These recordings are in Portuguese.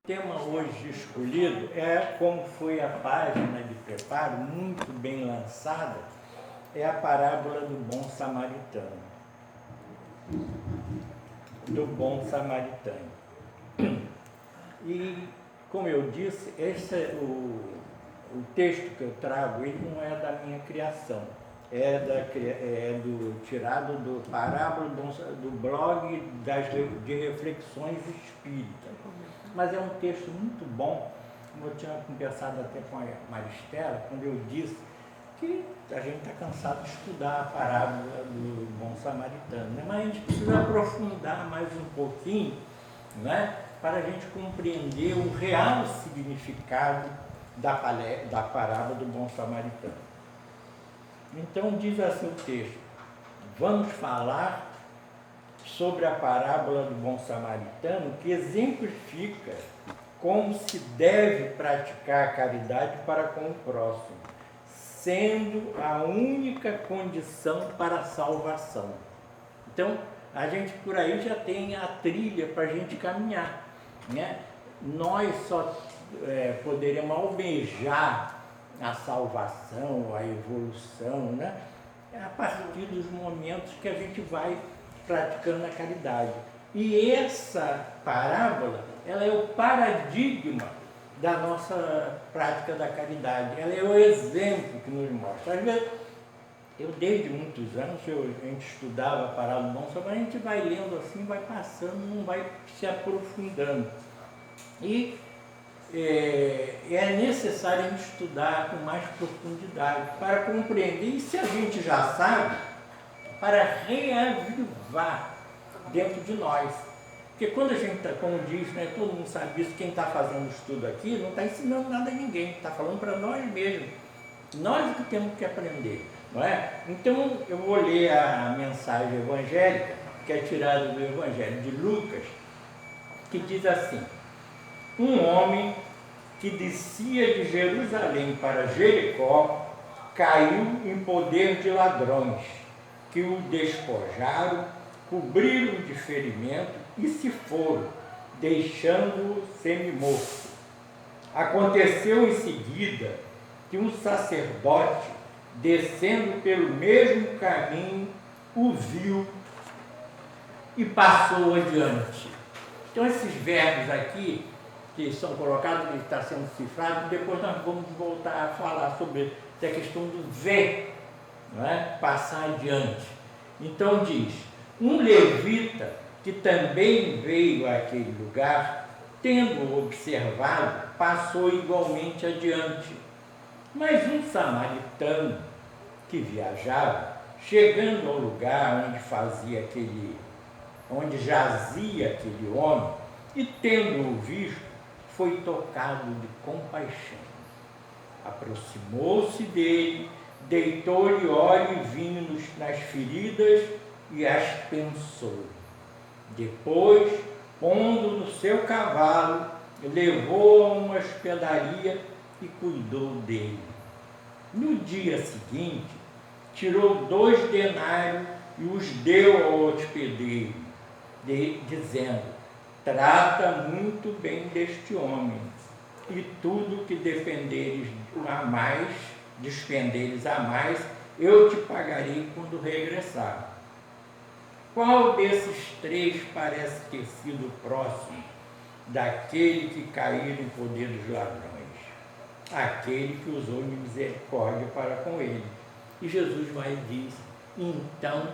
tema hoje escolhido é, como foi a página de preparo, muito bem lançada, é a parábola do bom samaritano. Do bom samaritano. E, como eu disse, esse é o texto que eu trago, ele não é da minha criação. Tirado do parábola do blog de reflexões espíritas. Mas é um texto muito bom, como eu tinha conversado até com a Maristela, quando eu disse que a gente está cansado de estudar a parábola do bom samaritano, né? Mas a gente precisa aprofundar mais um pouquinho, né? Para a gente compreender o real significado da parábola do bom samaritano. Então diz assim o texto: vamos falar sobre a parábola do bom samaritano, que exemplifica como se deve praticar a caridade para com o próximo, sendo a única condição para a salvação. Então, a gente por aí já tem a trilha para a gente caminhar, né? Nós só poderemos almejar a salvação, a evolução, né? A partir dos momentos que a gente vai praticando a caridade. E essa parábola, ela é o paradigma da nossa prática da caridade. Ela é o exemplo que nos mostra. Às vezes, eu desde muitos anos, a gente estudava a parábola do bom samaritano, a gente vai lendo assim, vai passando, não vai se aprofundando. E é necessário a gente estudar com mais profundidade para compreender, e se a gente já sabe, para reavivar dentro de nós. Porque quando a gente está, como diz, né, todo mundo sabe isso, quem está fazendo o estudo aqui não está ensinando nada a ninguém, está falando para nós mesmos. Nós que temos que aprender, não é? Então eu vou ler a mensagem evangélica, que é tirada do Evangelho de Lucas, que diz assim: um homem que descia de Jerusalém para Jericó caiu em poder de ladrões, que o despojaram, cobriram de ferimento e se foram, deixando-o semi-morto. Aconteceu em seguida que um sacerdote, descendo pelo mesmo caminho, o viu e passou adiante. Então esses verbos aqui, que são colocados, que está sendo cifrado, depois nós vamos voltar a falar sobre a questão do ver, não é? Passar adiante. Então diz: um levita que também veio àquele lugar, tendo observado, passou igualmente adiante. Mas um samaritano que viajava, chegando ao lugar onde jazia aquele homem, e tendo-o visto, foi tocado de compaixão. Aproximou-se dele, deitou-lhe óleo e vinho nas feridas e as pensou. Depois, pondo no seu cavalo, levou-o a uma hospedaria e cuidou dele. No dia seguinte, tirou 2 denários e os deu ao hospedeiro, dizendo: trata muito bem deste homem, e tudo que despenderes a mais, eu te pagarei quando regressar. Qual desses 3 parece ter sido próximo daquele que caiu em poder dos ladrões? Aquele que usou de misericórdia para com ele. E Jesus vai e diz: então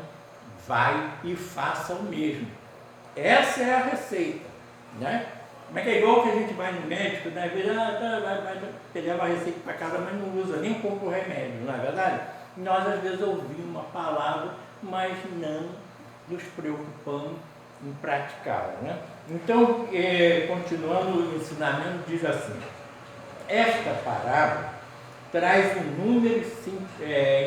vai e faça o mesmo. Essa é a receita, né? Mas é igual que a gente vai no médico, né? Às vezes vai pegar uma receita para casa, mas não usa, nem compra o remédio, não é verdade? Nós às vezes ouvimos uma palavra, mas não nos preocupamos em praticá-la, né? Então, continuando o ensinamento, diz assim: esta parábola traz inúmeros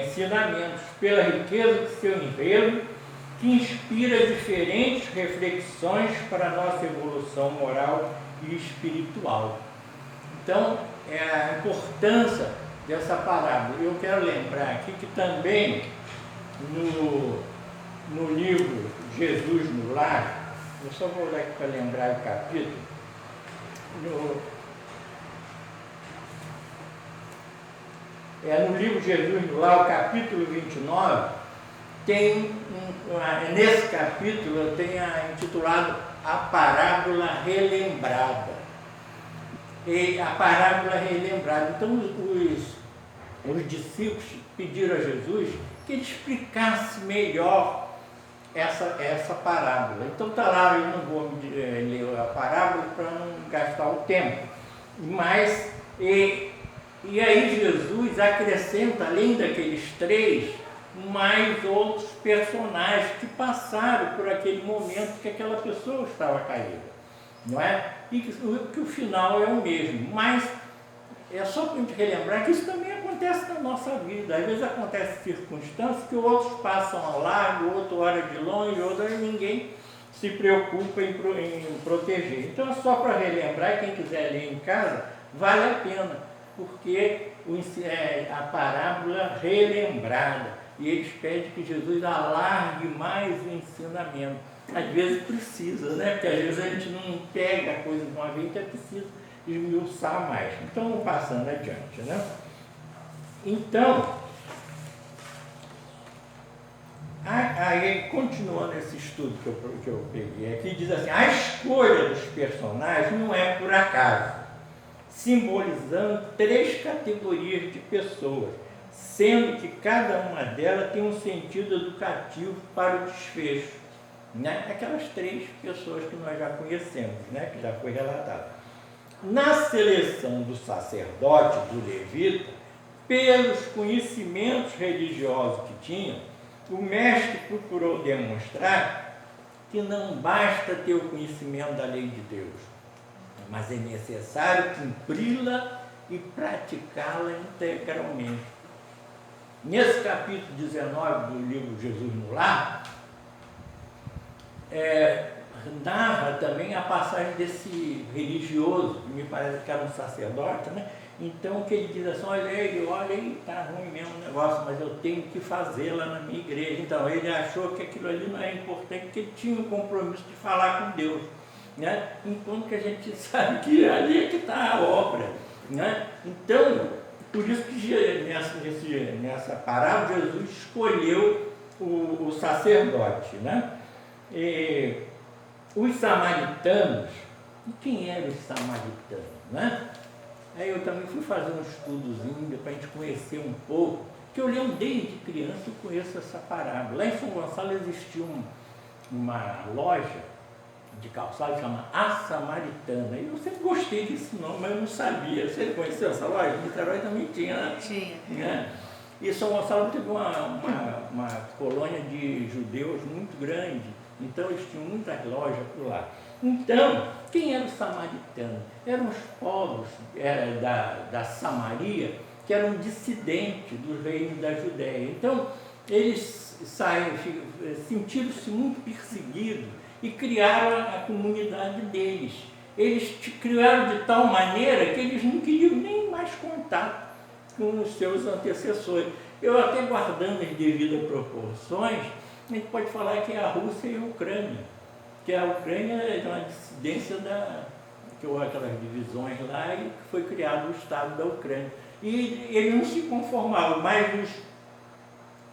ensinamentos pela riqueza de seu enredo, que inspira diferentes reflexões para a nossa evolução moral e espiritual. Então, a importância dessa parábola. Eu quero lembrar aqui que também no livro Jesus no Lar, eu só vou olhar aqui para lembrar o capítulo, no livro de Jesus, lá o capítulo 29, nesse capítulo eu tenho intitulado A Parábola Relembrada. E a parábola relembrada. Então os discípulos pediram a Jesus que ele explicasse melhor essa parábola. Então está lá, eu não vou ler a parábola para não gastar o tempo. Mas, e aí Jesus acrescenta, além daqueles três, mais outros personagens que passaram por aquele momento que aquela pessoa estava caída. Não é? E que o final é o mesmo. Mas é só para a gente relembrar que isso também acontece na nossa vida. Às vezes acontece circunstâncias que outros passam ao largo, outro olha de longe, outro ninguém se preocupa em proteger. Então é só para relembrar, quem quiser ler em casa, vale a pena, porque a parábola relembrada. E eles pedem que Jesus alargue mais o ensinamento. Às vezes precisa, né? Porque às vezes a gente não pega a coisa de uma vez, então é preciso esmiuçar mais. Então, passando adiante, né? Então, aí continuando esse estudo que eu peguei aqui, diz assim: a escolha dos personagens não é por acaso, simbolizando três categorias de pessoas, sendo que cada uma delas tem um sentido educativo para o desfecho. Né? Aquelas três pessoas que nós já conhecemos, né? Que já foi relatado. Na seleção do sacerdote, do levita, pelos conhecimentos religiosos que tinham, o mestre procurou demonstrar que não basta ter o conhecimento da lei de Deus, mas é necessário cumpri-la e praticá-la integralmente. Nesse capítulo 19 do livro Jesus no Lar, narra também a passagem desse religioso, que me parece que era um sacerdote, né? Então, que ele diz assim: olha aí, está ruim mesmo o negócio, mas eu tenho que fazer lá na minha igreja. Então, ele achou que aquilo ali não era importante, porque ele tinha um compromisso de falar com Deus, né? Enquanto que a gente sabe que ali é que está a obra, né? Então, por isso que nessa parábola Jesus escolheu o sacerdote, né? E os samaritanos, e quem eram os samaritanos, né? Aí eu também fui fazer um estudozinho para a gente conhecer um pouco, que eu lembro desde criança, eu conheço essa parábola. Lá em São Gonçalo existia uma loja de calçado chamada A Samaritana. E eu sempre gostei desse nome, mas eu não sabia. Você conheceu essa loja? Em Niterói também tinha, né? Tinha. Né? E São Gonçalo teve uma colônia de judeus muito grande, então eles tinham muitas lojas por lá. Então, quem eram os samaritanos? Eram os povos da Samaria, que eram dissidentes do reino da Judéia. Então, eles sentiram-se muito perseguidos e criaram a comunidade deles. Eles criaram de tal maneira que eles não queriam nem mais contato com os seus antecessores. Eu até guardando as devidas proporções, a gente pode falar que é a Rússia e a Ucrânia, que a Ucrânia é uma dissidência que houve aquelas divisões lá e foi criado o Estado da Ucrânia. E eles não se conformavam, mas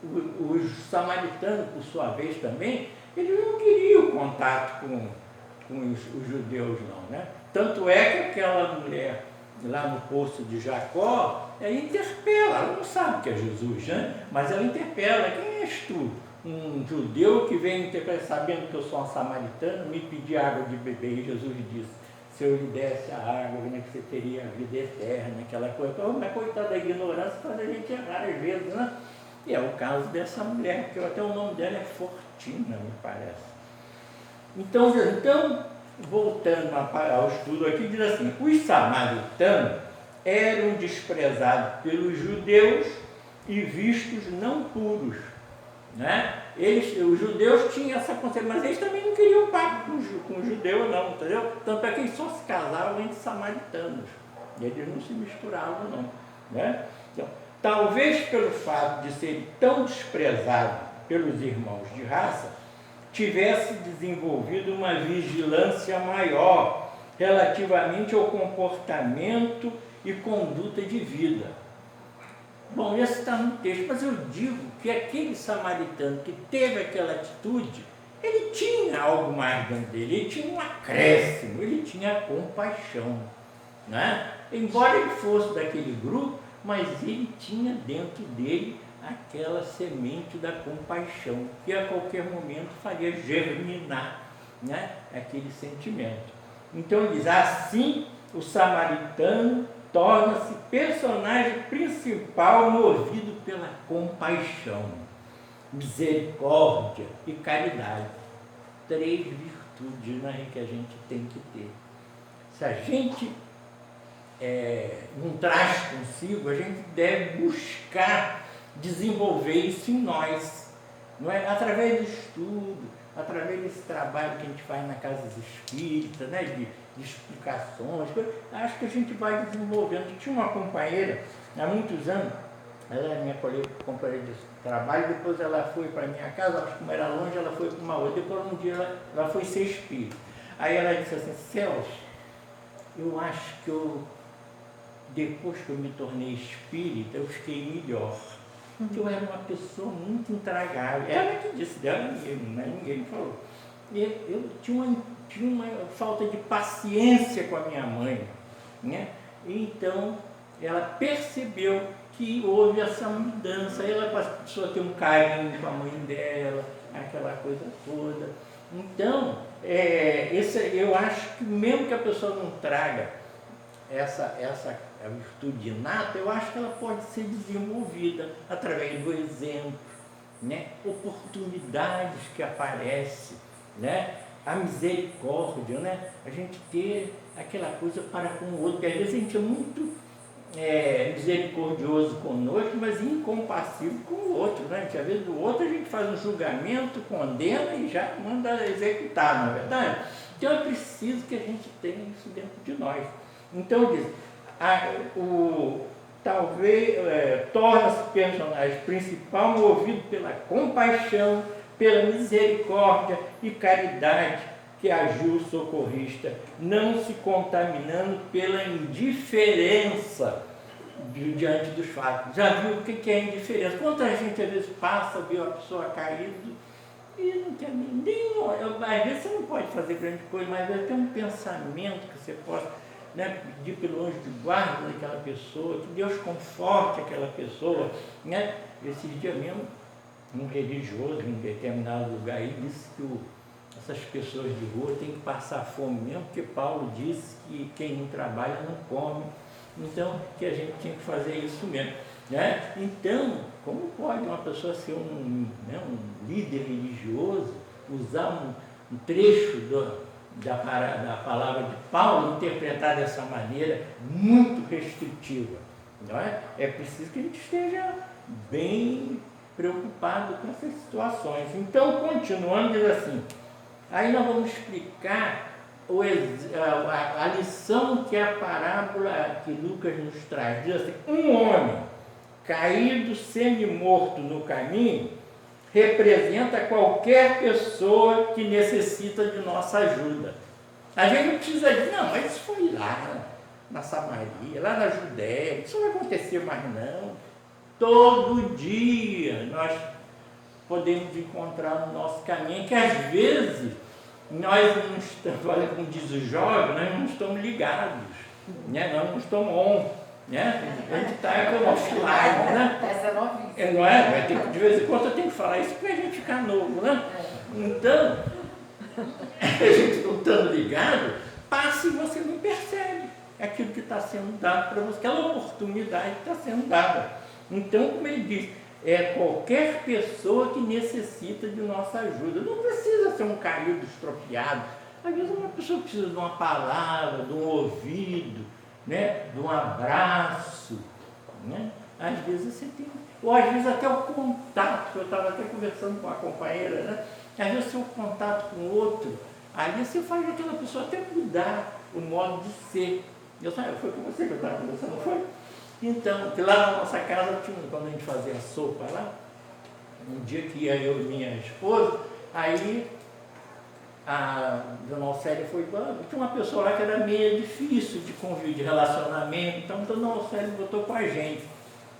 os samaritanos, por sua vez também, eles não queriam contato com os judeus não, né? Tanto é que aquela mulher lá no poço de Jacó, ela interpela, ela não sabe que é Jesus, né? Mas ela interpela: quem és tu? Um judeu que vem interpretar, sabendo que eu sou um samaritano, me pedir água de beber. E Jesus disse: se eu lhe desse a água, né, que você teria a vida eterna, aquela coisa. Mas coitada da ignorância faz a gente errar às vezes, né? E é o caso dessa mulher, que até o nome dela é Fortina, me parece. Então voltando ao estudo aqui, diz assim: os samaritanos eram desprezados pelos judeus e vistos não puros, né? Os judeus tinham essa concepção, mas eles também não queriam papo com os judeus não, entendeu? Tanto é que eles só se casavam entre samaritanos, e eles não se misturavam não, né? Então, talvez pelo fato de serem tão desprezados pelos irmãos de raça, tivesse desenvolvido uma vigilância maior relativamente ao comportamento e conduta de vida. Bom, esse está no texto, mas eu digo que aquele samaritano que teve aquela atitude, ele tinha algo mais dentro dele, ele tinha um acréscimo, ele tinha compaixão, né? Embora ele fosse daquele grupo, mas ele tinha dentro dele aquela semente da compaixão, que a qualquer momento faria germinar, né, aquele sentimento. Então ele diz, assim o samaritano torna-se personagem principal movido pela compaixão, misericórdia e caridade. 3 virtudes, né, que a gente tem que ter. Se a gente não traz consigo, a gente deve buscar desenvolver isso em nós, não é? Através do estudo, através desse trabalho que a gente faz na casa espírita, né? de explicações, acho que a gente vai desenvolvendo. Tinha uma companheira, há muitos anos, ela era minha companheira de trabalho, depois ela foi para a minha casa, acho que como era longe, ela foi para uma outra, depois um dia ela foi ser espírita. Aí ela disse assim, Celso, eu acho que depois que eu me tornei espírita, eu fiquei melhor. Porque eu era uma pessoa muito intragável. Ela que disse dela, ninguém me falou. E eu tinha uma falta de paciência com a minha mãe, né? Então, ela percebeu que houve essa mudança. Aí ela passou a ter um carinho com a mãe dela, aquela coisa toda. Então, eu acho que mesmo que a pessoa não traga essa virtude inata, eu acho que ela pode ser desenvolvida através do exemplo, né? Oportunidades que aparecem, né? A misericórdia, né? A gente ter aquela coisa para com o outro, porque às vezes a gente é muito misericordioso conosco, mas incompassivo com o outro, né? Às vezes o outro a gente faz um julgamento, condena e já manda executar, não é verdade? Então é preciso que a gente tenha isso dentro de nós. Então diz, talvez torna-se personagem principal movido pela compaixão, pela misericórdia e caridade que agiu o socorrista, não se contaminando pela indiferença diante dos fatos. Já viu o que é indiferença? Quanta gente às vezes passa, vê a pessoa caída e não tem nenhum. Às vezes você não pode fazer grande coisa, mas às vezes tem um pensamento que você possa, né, pedir pelo anjo de guarda daquela pessoa, que Deus conforte aquela pessoa, né? Esses dias mesmo, um religioso em um determinado lugar aí disse que essas pessoas de rua têm que passar fome mesmo, porque Paulo disse que quem não trabalha não come. Então, que a gente tinha que fazer isso mesmo, né? Então, como pode uma pessoa ser um líder religioso, usar um trecho da palavra de Paulo, interpretar dessa maneira muito restritiva, não é? É preciso que a gente esteja bem preocupado com essas situações. Então, continuando, diz assim, aí nós vamos explicar a lição que a parábola que Lucas nos traz. Diz assim, um homem caído semi-morto no caminho representa qualquer pessoa que necessita de nossa ajuda. A gente não precisa dizer, não, mas isso foi lá na Samaria, lá na Judéia, isso não vai acontecer mais não. Todo dia nós podemos encontrar no nosso caminho, que às vezes nós não estamos, olha como diz o jovem, nós não estamos ligados, né? Nós não estamos on, né? A gente está com o offline, né? Essa é novíssima. Não é? De vez em quando eu tenho que falar isso para a gente ficar novo, né? Então, a gente não estando ligado, passa e você não percebe aquilo que está sendo dado para você, aquela oportunidade que está sendo dada. Então, como ele diz, é qualquer pessoa que necessita de nossa ajuda. Não precisa ser um caído estropiado. Às vezes uma pessoa precisa de uma palavra, de um ouvido, né? De um abraço, né? Às vezes você tem, ou às vezes até o contato. Eu estava até conversando com uma companheira, né? Às vezes o contato com o outro, aí você faz aquela pessoa até mudar o modo de ser. Foi com você que eu estava conversando, não foi? Então, que lá na nossa casa, quando a gente fazia sopa lá, um dia que ia eu e minha esposa, aí a Dona Alcélia foi, tinha uma pessoa lá que era meio difícil de convívio, de relacionamento, então a Dona Alcélia botou com a gente.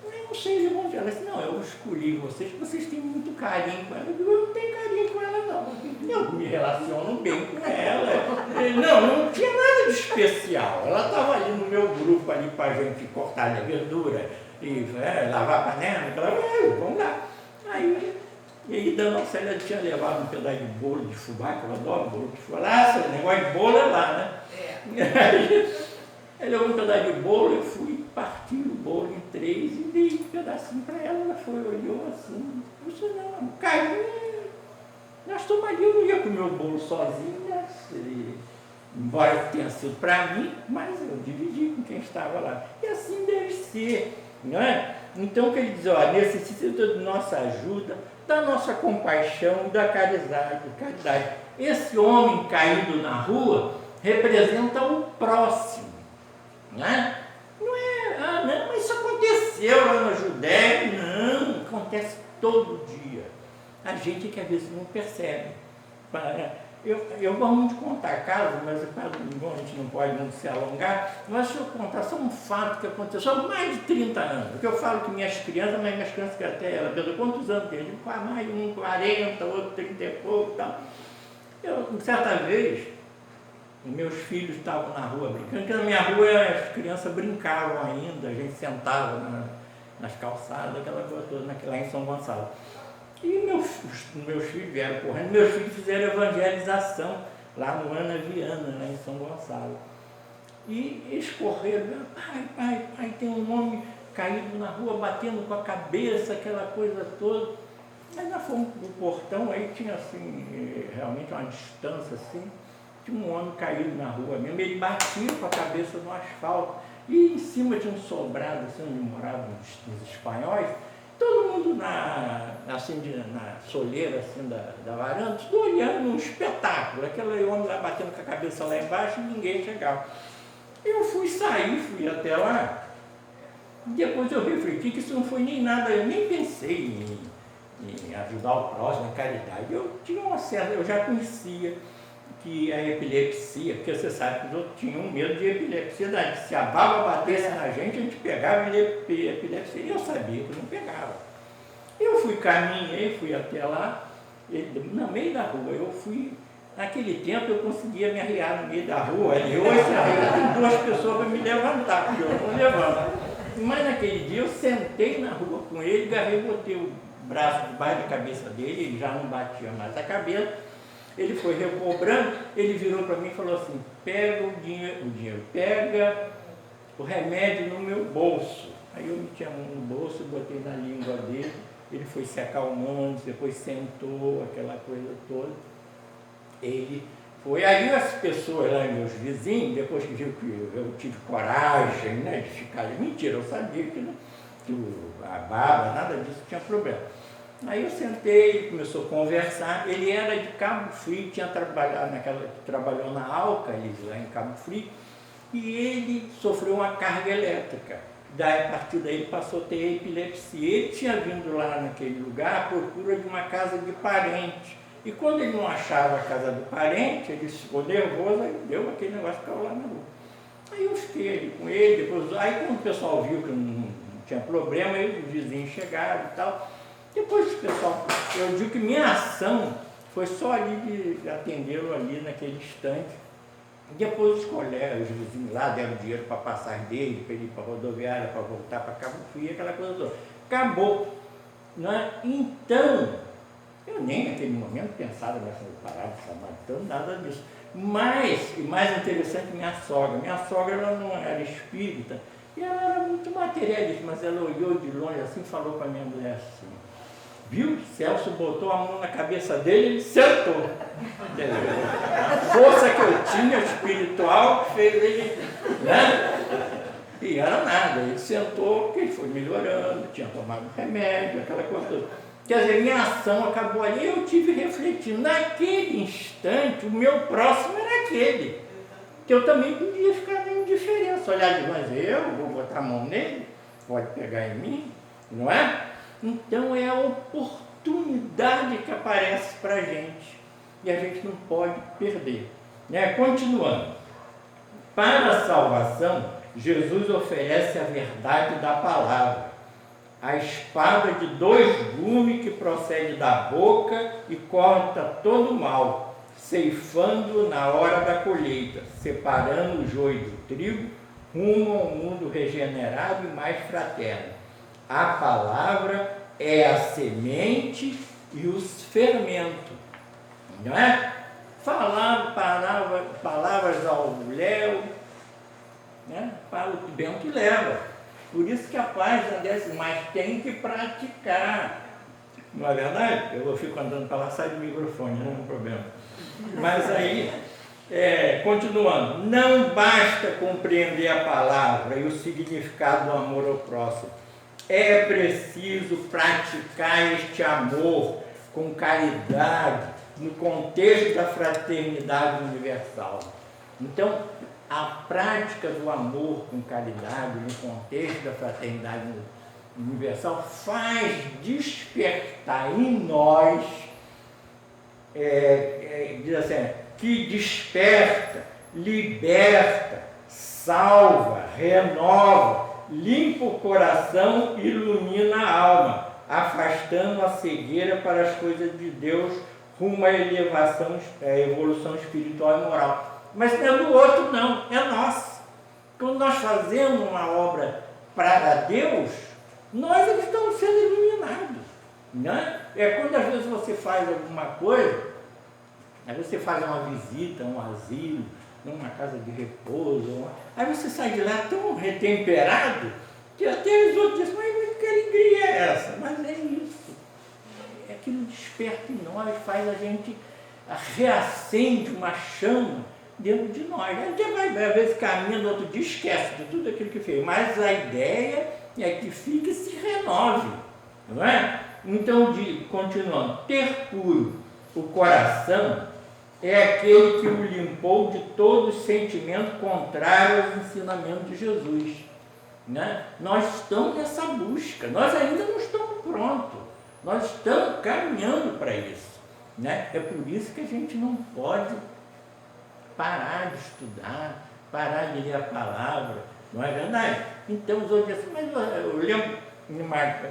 Eu não sei de onde ela disse, não, eu escolhi vocês têm muito carinho com ela. Eu digo, eu não tenho carinho com ela não, eu me relaciono bem com ela. Não tinha nada de especial, ela estava ali no meu grupo ali para a gente cortar a verdura e lavar a panela, vamos lá. E aí Dona Alcélia tinha levado um pedaço de bolo de fubá, que eu adoro bolo de fubá. Esse negócio de bolo é lá, né? Aí ela levou um pedaço de bolo, eu fui partir o bolo em 3 e dei um pedacinho para ela. Ela foi, olhou assim, isso não, caiu. Nós estamos ali, eu não ia comer o bolo sozinho, né? Embora tenha sido para mim, mas eu dividi com quem estava lá. E assim deve ser, não é? Então, quer dizer, necessita de nossa ajuda, da nossa compaixão, da caridade. Esse homem caído na rua representa o próximo, né? Não é, não, mas isso aconteceu lá na Judéia. Não, acontece todo dia. A gente que às vezes não percebe. Eu gosto muito de contar casos, mas a gente não pode muito se alongar, mas se eu contar só um fato que aconteceu há mais de 30 anos. Porque eu falo que minhas crianças que até ela, Pedro, quantos anos tem? Mais um 40, outro 30 e pouco e tal. Certa vez, meus filhos estavam na rua brincando, porque na minha rua as crianças brincavam ainda, a gente sentava nas calçadas, aquela coisa toda, lá em São Gonçalo. E meus filhos vieram correndo, meus filhos fizeram evangelização lá no Ana Viana, lá em São Gonçalo. E eles correram, pai, tem um homem caído na rua, batendo com a cabeça, aquela coisa toda. Aí nós fomos pro portão, aí tinha assim, realmente uma distância assim, tinha um homem caído na rua mesmo, ele batia com a cabeça no asfalto. E em cima de um sobrado, assim, onde moravam os espanhóis, todo mundo na soleira assim, da varanda, tudo olhando um espetáculo, aquele homem lá batendo com a cabeça lá embaixo e ninguém chegava. Eu fui até lá, depois eu refleti que isso não foi nem nada, eu nem pensei em ajudar o próximo, em caridade. Eu já conhecia que a epilepsia, porque você sabe que os outros tinham medo de epilepsia, se a baba batesse na gente pegava epilepsia, e eu sabia que não pegava. Eu caminhei, fui até lá, no meio da rua, naquele tempo eu conseguia me arriar no meio da rua, e hoje tem 2 pessoas para me levantar, porque eu não levanto. Mas naquele dia eu sentei na rua com ele, agarrei, botei o braço debaixo da cabeça dele, ele já não batia mais a cabeça. Ele foi recobrando, ele virou para mim e falou assim, pega o dinheiro, pega o remédio no meu bolso. Aí eu meti a mão no bolso, botei na língua dele, ele foi se acalmando, depois sentou, aquela coisa toda. Ele foi, aí as pessoas lá, meus vizinhos, depois que viram que eu tive coragem, né, de ficar ali, mentira, eu sabia que a baba, nada disso tinha problema. Aí eu sentei, ele começou a conversar, ele era de Cabo Frio, trabalhou na Alcalis, lá em Cabo Frio, e ele sofreu uma carga elétrica. A partir daí ele passou a ter epilepsia. Ele tinha vindo lá naquele lugar à procura de uma casa de parente. E quando ele não achava a casa do parente, ele ficou nervoso, aí deu aquele negócio que caiu lá na rua. Aí eu fiquei ali com ele, aí quando o pessoal viu que não tinha problema, aí os vizinhos chegaram e tal. Depois o pessoal, eu digo que minha ação foi só ali de atendê-lo ali naquele instante. Depois os colegas, os vizinhos lá deram dinheiro para a passagem dele, para ele ir para a rodoviária, para voltar para Cabo Frio, aquela coisa toda. Acabou. Não é? Então, eu nem naquele momento pensava nessa parada de samaritano, nada disso. Mas, e mais interessante, minha sogra ela não era espírita, e ela era muito materialista, mas ela olhou de longe assim e falou para a minha mulher assim, viu? Celso botou a mão na cabeça dele e ele sentou. A força que eu tinha espiritual fez ele, né? E era nada, ele sentou, porque ele foi melhorando, tinha tomado remédio, aquela coisa toda. Quer dizer, minha ação acabou ali, eu tive refletindo. Naquele instante, o meu próximo era aquele, que eu também podia ficar na indiferença. Olhar de mas eu vou botar a mão nele, pode pegar em mim, não é? Então é a oportunidade que aparece para a gente. e a gente não pode perder. Continuando, para a salvação, Jesus oferece a verdade da palavra, a espada de 2 gumes que procede da boca e corta todo o mal, ceifando na hora da colheita, separando o joio do trigo, rumo a um mundo regenerado e mais fraterno. A palavra é a semente e os fermentos, não é? Falar palavras ao léu, né? Para o vento leva. Por isso que a página desce, mas tem que praticar. Não é verdade? Eu fico andando para lá, sai do microfone, não é um problema. Mas aí, continuando, não basta compreender a palavra e o significado do amor ao próximo. É preciso praticar este amor com caridade, no contexto da fraternidade universal. Então, a prática do amor com caridade, no contexto da fraternidade universal, faz despertar em nós, diz assim, que desperta, liberta, salva, renova, limpa o coração e ilumina a alma, afastando a cegueira para as coisas de Deus, rumo à evolução espiritual e moral. Mas não é do outro, não, é nosso. Quando nós fazemos uma obra para Deus, nós estamos sendo iluminados, né? Quando às vezes você faz alguma coisa, aí você faz uma visita a um asilo, numa casa de repouso, aí você sai de lá tão retemperado, que até os outros dizem, mas que alegria é essa? Mas é isso. Aquilo desperta em nós, faz a gente, reacende uma chama dentro de nós. A gente vai, às vezes, caminha no outro dia, esquece de tudo aquilo que fez. Mas a ideia é que fique e se renove, não é? Então, continuando, ter puro o coração é aquele que o limpou de todo sentimento contrário aos ensinamentos de Jesus, né? Nós estamos nessa busca, nós ainda não estamos prontos, nós estamos caminhando para isso, né? É por isso que a gente não pode parar de estudar, parar de ler a palavra, não é verdade? Então os outros dizem, mas eu lembro,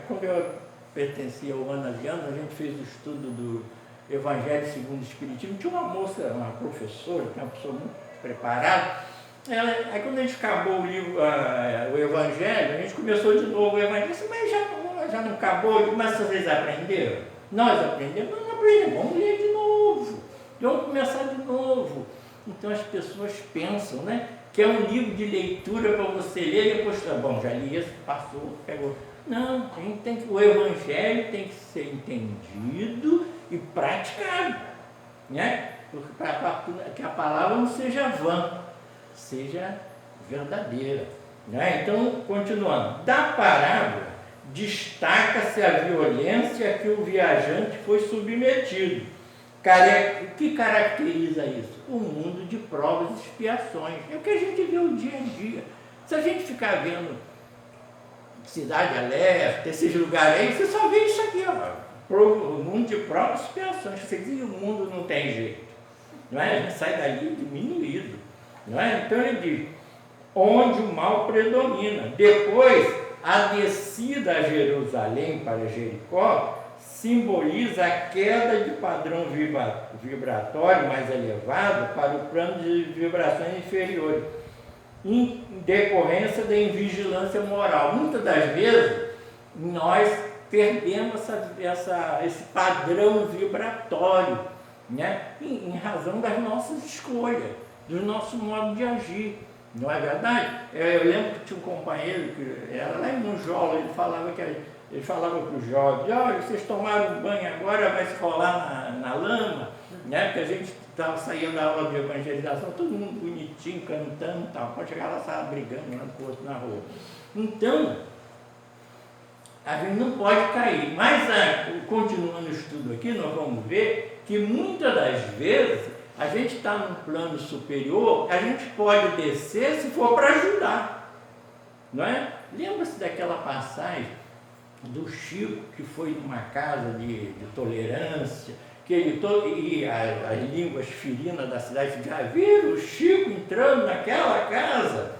quando eu pertencia ao ano a ano, a gente fez o estudo do Evangelho segundo o Espiritismo, tinha uma moça, uma professora, uma pessoa muito preparada, aí quando a gente acabou o livro, o Evangelho, a gente começou de novo o Evangelho, disse, mas já não acabou, mas vocês aprenderam? Nós aprendemos? Não aprendemos, vamos ler de novo, vamos começar de novo. Então as pessoas pensam, né, que é um livro de leitura para você ler e depois, bom, já li esse, passou, pegou. Não, o Evangelho tem que ser entendido e praticado, né? Para que a palavra não seja vã, seja verdadeira, né? Então, continuando, da parábola destaca-se a violência a que o viajante foi submetido. O que caracteriza isso? O mundo de provas e expiações. É o que a gente vê o dia a dia. Se a gente ficar vendo Cidade Alerta, esses lugares aí, você só vê isso aqui, ó, o mundo de provas e expiações. Você diz que o mundo não tem jeito, não é? A gente sai dali diminuído, não é? Então ele diz, onde o mal predomina. Depois, a descida a Jerusalém para Jericó simboliza a queda de padrão vibratório mais elevado para o plano de vibrações inferiores, em decorrência da invigilância moral. Muitas das vezes, nós perdemos esse padrão vibratório, né? Em razão das nossas escolhas, do nosso modo de agir. Não é verdade? Eu lembro que tinha um companheiro, que era lá em Monjola, ele falava para os jovens, olha, vocês tomaram um banho agora, vai se rolar na lama, né? Porque a gente estava saindo da aula de evangelização, todo mundo bonitinho, cantando e tal, pode chegar lá, estava brigando um com o outro na rua. Então, a gente não pode cair. Mas, continuando o estudo aqui, nós vamos ver que muitas das vezes a gente está num plano superior, a gente pode descer se for para ajudar, não é? Lembra-se daquela passagem do Chico que foi numa casa de tolerância e as línguas ferinas da cidade já viram o Chico entrando naquela casa.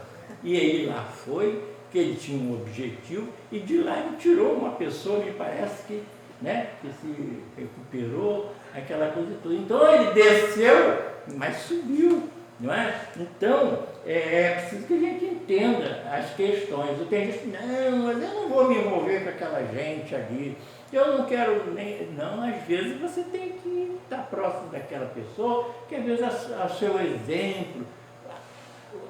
E ele lá foi, que ele tinha um objetivo, e de lá ele tirou uma pessoa, me parece que, né, que se recuperou, aquela coisa toda. Então ele desceu, mas subiu, não é? Então é preciso que a gente entenda as questões. Eu tenho gente, não, mas eu não vou me envolver com aquela gente ali. Eu não quero nem... Não, às vezes você tem que estar próximo daquela pessoa, que às vezes o seu exemplo,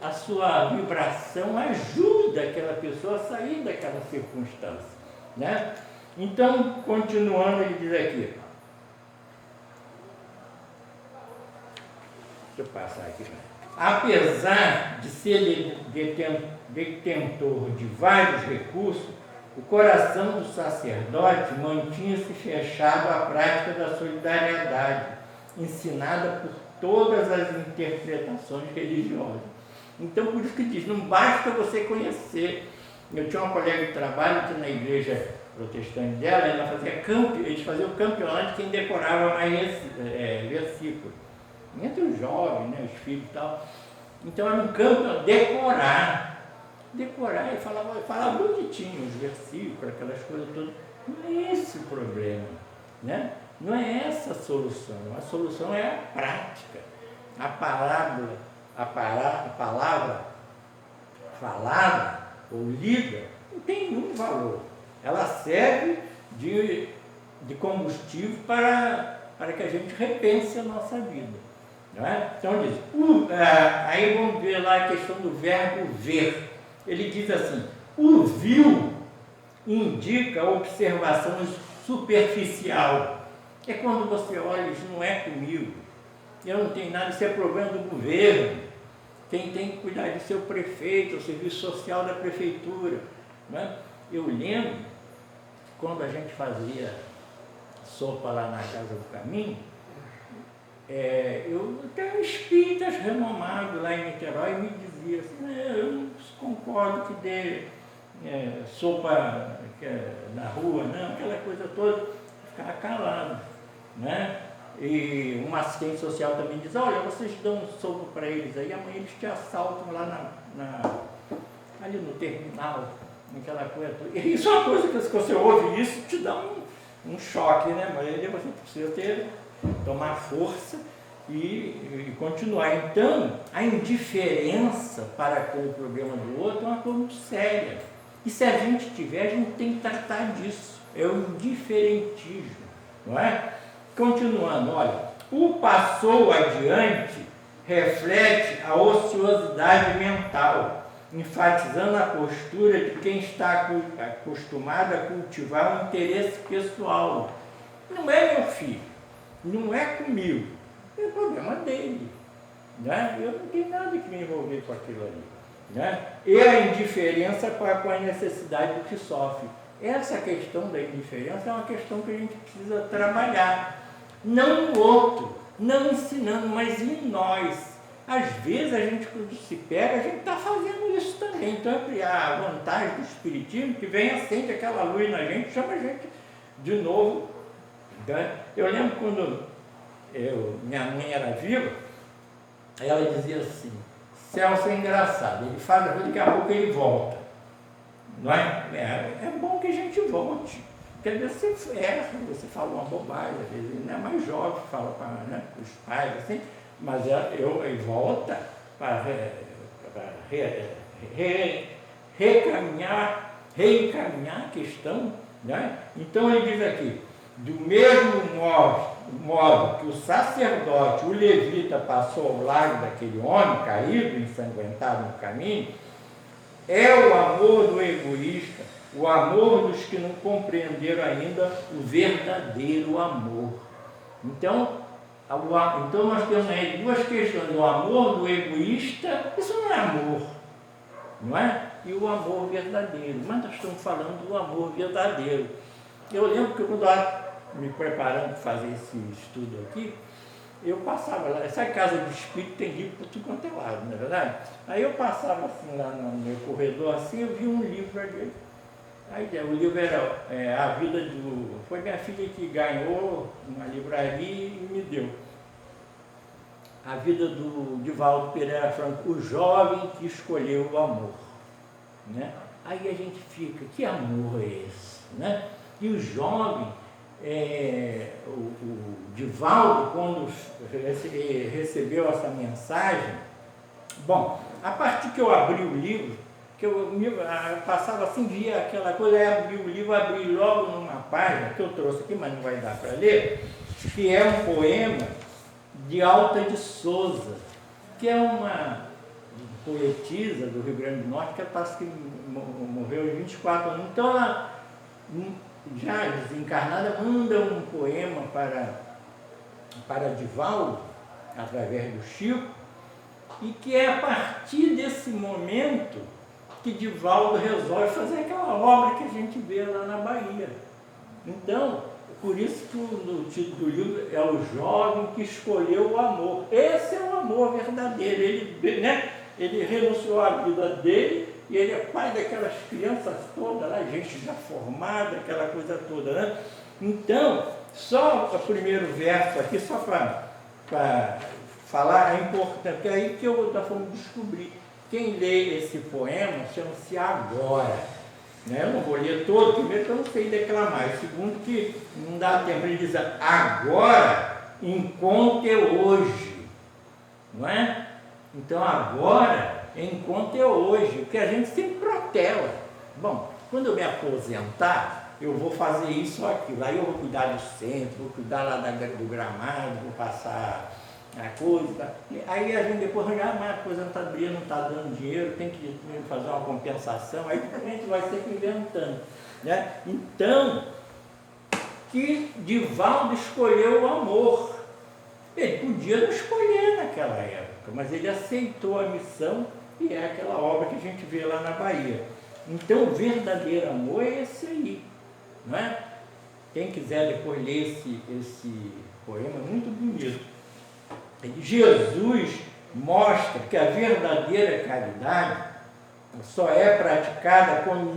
a sua vibração ajuda aquela pessoa a sair daquela circunstância, né? Então, continuando, ele diz aqui, deixa eu passar aqui, apesar de ser detentor de vários recursos, o coração do sacerdote mantinha-se fechado à prática da solidariedade, ensinada por todas as interpretações religiosas. Então, por isso que diz, não basta você conhecer. Eu tinha uma colega de trabalho que na igreja protestante dela, eles faziam o campeonato de quem decorava mais versículos. Entre os jovens, né, os filhos e tal. Então era um campeonato, decorar, e falava bonitinho os versículos, aquelas coisas todas. Não é esse o problema, né? Não é essa a solução. A solução é a prática. A palavra falada ou lida não tem nenhum valor. Ela serve de combustível para que a gente repense a nossa vida. Não é? Então diz, aí vamos ver lá a questão do verbo ver. Ele diz assim, o vil indica observação superficial. É quando você olha e diz, não é comigo, eu não tenho nada, isso é problema do governo. Quem tem que cuidar disso é o prefeito, o serviço social da prefeitura. Não é? Eu lembro, quando a gente fazia sopa lá na Casa do Caminho, eu tenho espíritas renomados lá em Niterói me dizia assim, eu não concordo que dê sopa na rua, não, aquela coisa toda, ficava calado, né? E um assistente social também diz, olha, vocês dão um sopa para eles aí, amanhã eles te assaltam lá ali no terminal, aquela coisa toda. E isso é uma coisa que você ouve isso, te dá um choque, né? Mas aí você precisa tomar força e continuar. Então, a indiferença para com o problema do outro é uma coisa muito séria. E se a gente tiver, a gente tem que tratar disso. É o indiferentismo, não é? Continuando, olha, o passou adiante reflete a ociosidade mental, enfatizando a postura de quem está acostumado a cultivar um interesse pessoal. Não é meu filho, não é comigo, é problema dele, né? Eu não tenho nada que me envolver com aquilo ali, né? E a indiferença com a necessidade do que sofre. Essa questão da indiferença é uma questão que a gente precisa trabalhar, não no outro, não ensinando, mas em nós. Às vezes a gente, quando se pega, a gente está fazendo isso também. Então a vantagem do espiritismo que vem, acende aquela luz na gente, chama a gente de novo. Eu lembro quando minha mãe era viva, ela dizia assim, Celso é engraçado, ele faz a coisa, daqui a pouco ele volta. Não é? É bom que a gente volte. Porque às vezes você erra, você fala uma bobagem, às vezes ele não é mais jovem, fala para os pais, assim, mas ele volta para reencaminhar a questão, né? Então ele diz aqui, do mesmo modo que o sacerdote, o levita, passou ao lado daquele homem caído, ensanguentado no caminho, é o amor do egoísta, o amor dos que não compreenderam ainda o verdadeiro amor. Então nós temos aí duas questões, o amor do egoísta, isso não é amor, não é? E o amor verdadeiro, mas nós estamos falando do amor verdadeiro. Eu lembro que quando eu estava me preparando para fazer esse estudo aqui, eu passava lá, essa casa de espírito tem livro por tudo quanto é lado, não é verdade? Aí eu passava assim lá no meu corredor, assim, eu vi um livro ali. Aí o livro era a vida do... Foi minha filha que ganhou uma livraria e me deu. A vida do Divaldo Pereira Franco, o jovem que escolheu o amor. Né? Aí a gente fica, que amor é esse? Né? E o jovem, o Divaldo, quando recebeu essa mensagem, bom, a partir que eu abri o livro, que eu passava assim, via aquela coisa, aí abri o livro, abri logo numa página, que eu trouxe aqui, mas não vai dar para ler, que é um poema de Alta de Souza, que é uma poetisa do Rio Grande do Norte, que parece que morreu em 24 anos. Então ela, já desencarnada, manda um poema para Divaldo, através do Chico, e que é a partir desse momento que Divaldo resolve fazer aquela obra que a gente vê lá na Bahia. Então, por isso que o título do livro é O Jovem que Escolheu o Amor. Esse é o amor verdadeiro. Ele renunciou à vida dele e ele é pai daquelas crianças todas lá, gente já formada, aquela coisa toda, né? Então, só o primeiro verso aqui, só para falar, é importante, porque é aí que nós vamos descobrir. Quem lê esse poema chama-se Agora. Né? Eu não vou ler todo, primeiro que eu não sei declamar, e segundo que não dá tempo de dizer agora, enquanto é hoje. Não é? Então agora, enquanto é hoje, porque a gente sempre protela. Bom, quando eu me aposentar, eu vou fazer isso ou aquilo, aí eu vou cuidar do centro, vou cuidar lá do gramado, vou passar a coisa, aí a gente depois mas a aposentadoria não está dando dinheiro, tem que fazer uma compensação, aí a gente vai sempre inventando. Né? Então, que Divaldo escolheu o amor. Ele podia não escolher naquela época, mas ele aceitou a missão e é aquela obra que a gente vê lá na Bahia. Então, o verdadeiro amor é esse aí. Não é? Quem quiser depois ler esse poema, é muito bonito. Jesus mostra que a verdadeira caridade só é praticada quando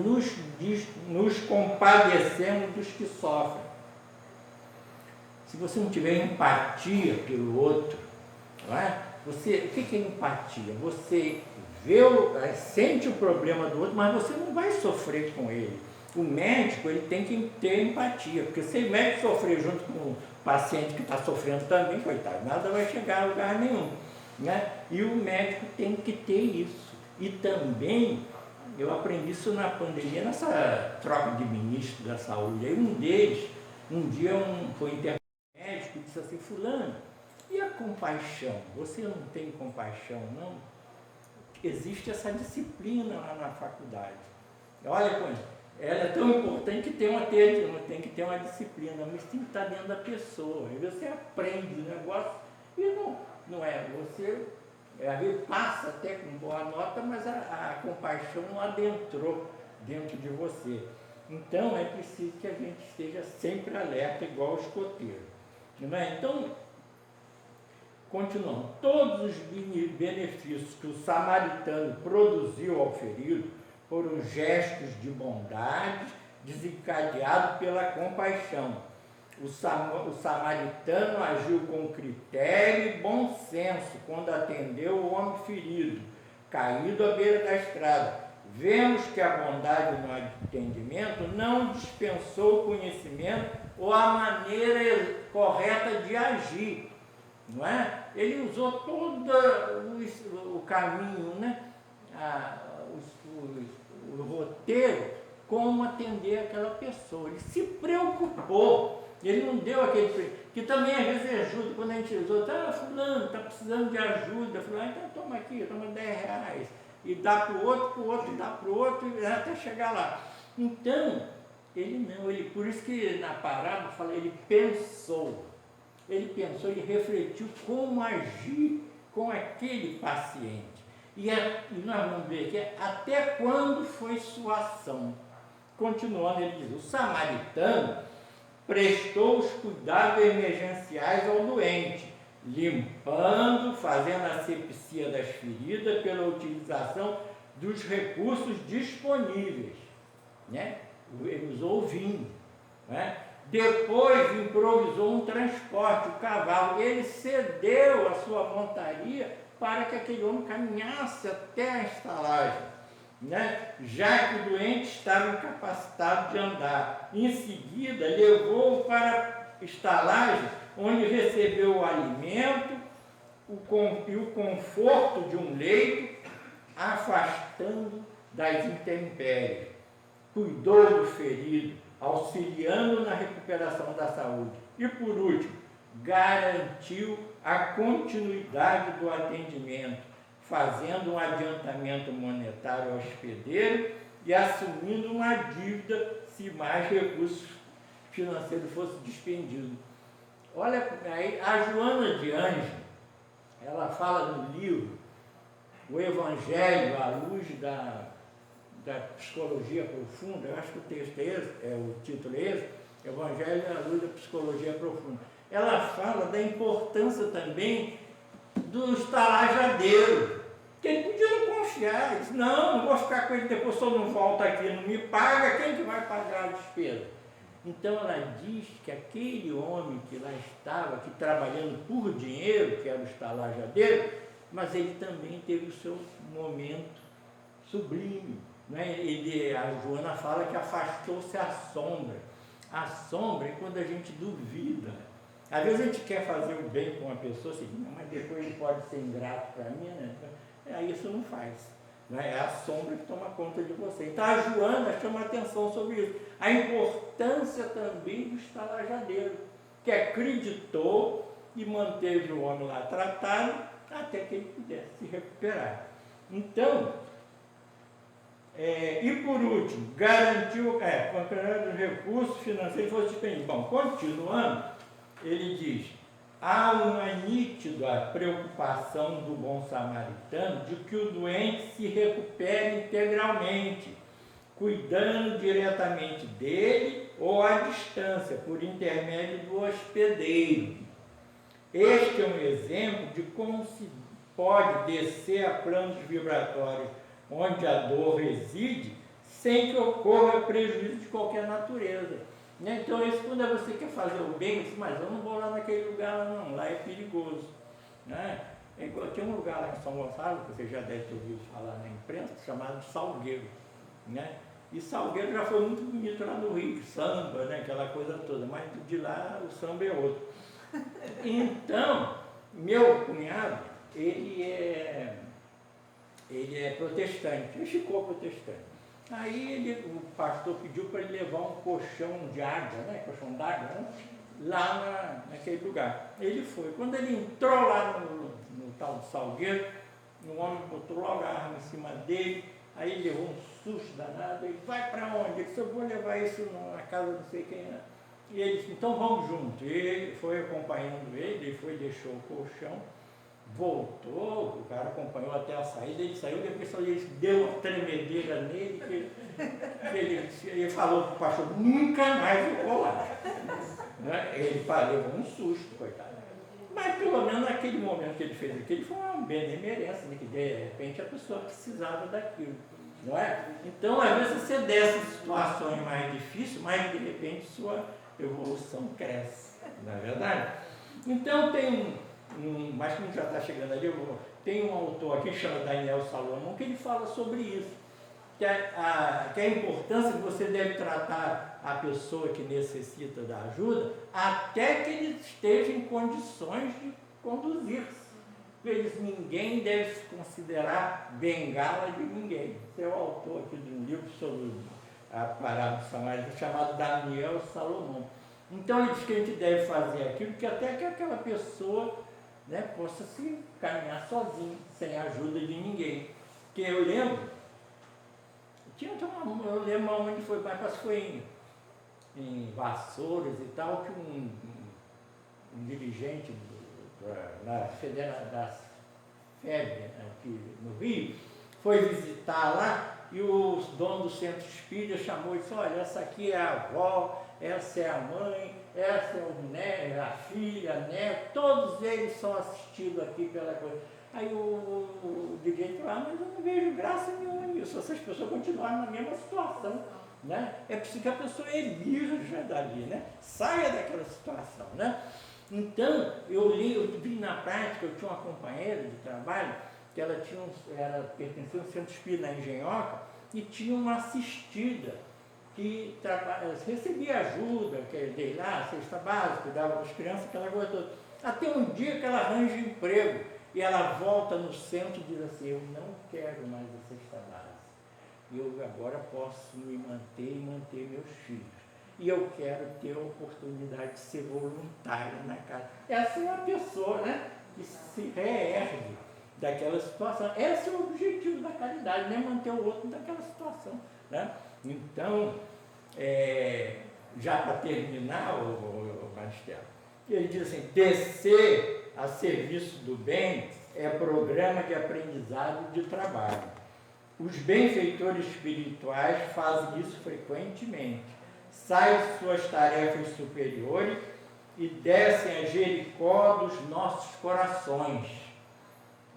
nos compadecemos dos que sofrem. Se você não tiver empatia pelo outro, não é? O que é empatia? Você sente o problema do outro, mas você não vai sofrer com ele. O médico ele tem que ter empatia, porque se o médico sofrer junto com o paciente que está sofrendo também, coitado, nada vai chegar a lugar nenhum. Né? E o médico tem que ter isso. E também, eu aprendi isso na pandemia, nessa troca de ministros da saúde. Aí um deles, um dia foi interno médico e disse assim, fulano, e a compaixão? Você não tem compaixão, não? Existe essa disciplina lá na faculdade. Olha, ela é tão importante que tem que ter uma disciplina, mas tem que estar dentro da pessoa. Aí você aprende o negócio e não é. Você às vezes passa até com boa nota, mas a compaixão não adentrou dentro de você. Então é preciso que a gente esteja sempre alerta, igual o escoteiro. Não é? Então, continuando, todos os benefícios que o samaritano produziu ao ferido foram gestos de bondade desencadeados pela compaixão. O samaritano agiu com critério e bom senso quando atendeu o homem ferido, caído à beira da estrada. Vemos que a bondade no atendimento não dispensou o conhecimento ou a maneira correta de agir. Não é? Ele usou todo o caminho, né? O roteiro, como atender aquela pessoa. Ele se preocupou, ele não deu aquele... Que também às vezes ajuda, quando a gente usou, fulano, está precisando de ajuda, fulano, então toma aqui, toma R$10, e dá para o outro, e dá para o outro, e até chegar lá. Então, ele por isso que na parábola fala, ele pensou, ele refletiu como agir com aquele paciente. E nós vamos ver aqui, até quando foi sua ação. Continuando, ele diz, o samaritano prestou os cuidados emergenciais ao doente, limpando, fazendo a asepsia das feridas pela utilização dos recursos disponíveis. Né? ele usou o vinho, né? Depois improvisou um transporte, o cavalo. Ele cedeu a sua montaria para que aquele homem caminhasse até a estalagem, né? Já que o doente estava incapacitado de andar. Em seguida, levou-o para a estalagem, onde recebeu o alimento e o conforto de um leito, afastando das intempéries. Cuidou do ferido, auxiliando na recuperação da saúde. E por último, garantiu a continuidade do atendimento, fazendo um adiantamento monetário ao hospedeiro e assumindo uma dívida se mais recursos financeiros fossem despendidos. Olha, aí a Joana de Ângeles, ela fala no livro O Evangelho à Luz da Psicologia Profunda. Eu acho que o texto é esse, o título é esse, Evangelho à Luz da Psicologia Profunda. Ela fala da importância também do estalajadeiro, que ele podia não confiar, ele disse, não vou ficar com ele depois, se eu não volto aqui, não me paga, quem que vai pagar a despesa? Então ela diz que aquele homem que lá estava, aqui trabalhando por dinheiro, que era o estalajadeiro, mas ele também teve o seu momento sublime, né? A Joana fala que afastou-se a sombra. A sombra é quando a gente duvida. Às vezes a gente quer fazer o bem com uma pessoa, assim, mas depois ele pode ser ingrato para mim, né? Aí isso não faz. Né? É a sombra que toma conta de você. Então a Joana chama atenção sobre isso. A importância também do estalajadeiro, que acreditou e manteve o homem lá tratado até que ele pudesse se recuperar. Então, e por último, garantiu, quando os recursos financeiros fossem disponíveis. Bom, continuando, ele diz, há uma nítida preocupação do bom samaritano de que o doente se recupere integralmente, cuidando diretamente dele ou à distância, por intermédio do hospedeiro. Este é um exemplo de como se pode descer a planos vibratórios onde a dor reside, sem que ocorra prejuízo de qualquer natureza. Né? Então, isso quando você quer fazer o bem, diz, mas eu não vou lá naquele lugar não, lá é perigoso. Né? Tem um lugar lá em São Gonçalo, que você já deve ter ouvido falar na imprensa, chamado Salgueiro. Né? E Salgueiro já foi muito bonito lá no Rio, samba, né? Aquela coisa toda, mas de lá o samba é outro. Então, meu cunhado, ele é protestante, ele ficou protestante. Aí o pastor pediu para ele levar um colchão de água, né? Colchão d'água, né? Lá naquele lugar. Ele foi. Quando ele entrou lá no tal do Salgueiro, um homem botou logo a arma em cima dele, aí ele levou um susto danado, ele vai para onde? Ele disse, eu vou levar isso na casa não sei quem é. E ele disse, então vamos junto. E ele foi acompanhando ele foi, deixou o colchão, voltou, o cara acompanhou até a saída, ele saiu, depois ele deu uma tremedeira nele, que ele falou para o pastor, nunca mais eu vou lá. Né? Ele levou um susto, coitado. Mas pelo menos naquele momento que ele fez aquilo, foi uma benemerência, né? Que de repente a pessoa precisava daquilo. Não é? Então, às vezes você desce em situações mais difíceis, mas de repente sua evolução cresce. Não é verdade? Então tem mas como já está chegando ali, tem um autor aqui que chama Daniel Salomão, que ele fala sobre isso, que a importância que você deve tratar a pessoa que necessita da ajuda até que ele esteja em condições de conduzir-se. Ninguém deve se considerar bengala de ninguém. Esse é o autor aqui de um livro sobre a parábola do samaritano, chamado Daniel Salomão. Então ele diz que a gente deve fazer aquilo que até que aquela pessoa, né, possa se caminhar sozinho, sem a ajuda de ninguém. Porque eu lembro, eu lembro onde foi, mas foi em Vassouras e tal, que um dirigente da FEB, aqui no Rio, foi visitar lá, e o dono do centro espírita chamou e disse, olha, essa aqui é a avó, essa é a mãe, essa é o neto, a filha, a neta, todos eles são assistidos aqui pela coisa. Aí o dirigente falou, mas eu não vejo graça nenhuma nisso, essas pessoas continuaram na mesma situação. né? É preciso que a pessoa elija dali, né? Saia daquela situação, né? Então, eu vi na prática, eu tinha uma companheira de trabalho, que ela pertencia a um centro espírita na Engenhoca, e tinha uma assistida que recebia ajuda, que eu dei lá, cesta básica, cuidava das crianças, aquela coisa toda. Até um dia que ela arranja emprego, e ela volta no centro e diz assim, eu não quero mais a cesta básica. Eu agora posso me manter e manter meus filhos. E eu quero ter a oportunidade de ser voluntária na casa. Essa é uma pessoa, né, que se reergue daquela situação. Esse é o objetivo da caridade, né? Manter o outro naquela situação, né? Então, já para terminar, o Maristela, ele diz assim, descer a serviço do bem é programa de aprendizado e de trabalho. Os benfeitores espirituais fazem isso frequentemente. Saem de suas tarefas superiores e descem a Jericó dos nossos corações,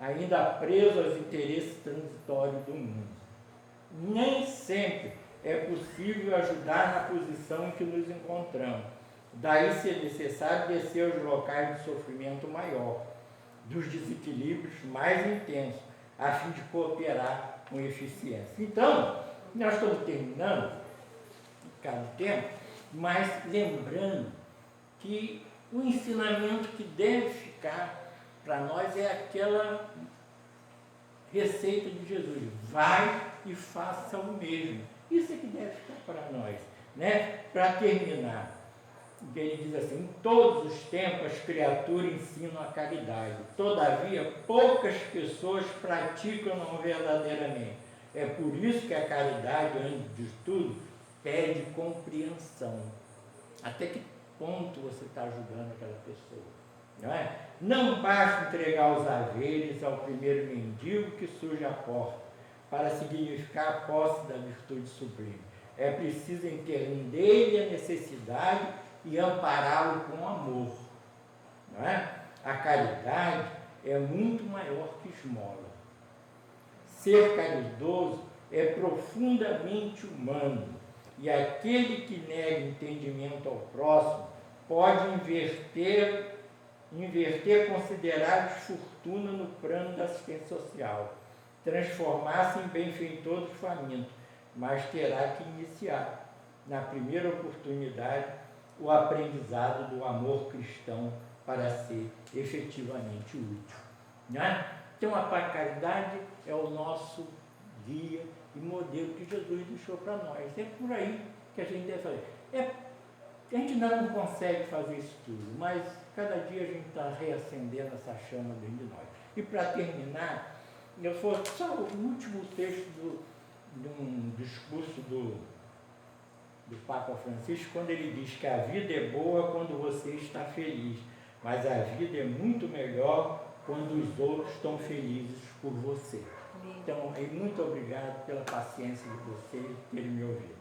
ainda presos aos interesses transitórios do mundo. Nem sempre é possível ajudar na posição em que nos encontramos. Daí ser necessário descer aos locais de sofrimento maior, dos desequilíbrios mais intensos, a fim de cooperar com eficiência. Então, nós estamos terminando cada tempo, mas lembrando que o ensinamento que deve ficar para nós é aquela receita de Jesus, vai e faça o mesmo. Isso é que deve ficar para nós, né? Para terminar, ele diz assim, em todos os tempos as criaturas ensinam a caridade, todavia poucas pessoas praticam-na verdadeiramente. É por isso que a caridade, antes de tudo, pede compreensão. Até que ponto você está ajudando aquela pessoa? Não é? Não basta entregar os haveres ao primeiro mendigo que surge à porta, para significar a posse da virtude sublime. É preciso entender-lhe a necessidade e ampará-lo com amor. Não é? A caridade é muito maior que esmola. Ser caridoso é profundamente humano, e aquele que nega entendimento ao próximo pode inverter consideráveis fortunas no plano da assistência social, transformar-se em benfeitor dos famintos, mas terá que iniciar, na primeira oportunidade, o aprendizado do amor cristão para ser efetivamente útil. Né? Então, a caridade é o nosso guia e modelo que Jesus deixou para nós. É por aí que a gente deve fazer. A gente ainda não consegue fazer isso tudo, mas cada dia a gente está reacendendo essa chama dentro de nós. E para terminar, eu vou só o último texto de um discurso do Papa Francisco, quando ele diz que a vida é boa quando você está feliz, mas a vida é muito melhor quando os outros estão felizes por você. Então, muito obrigado pela paciência de vocês terem me ouvido.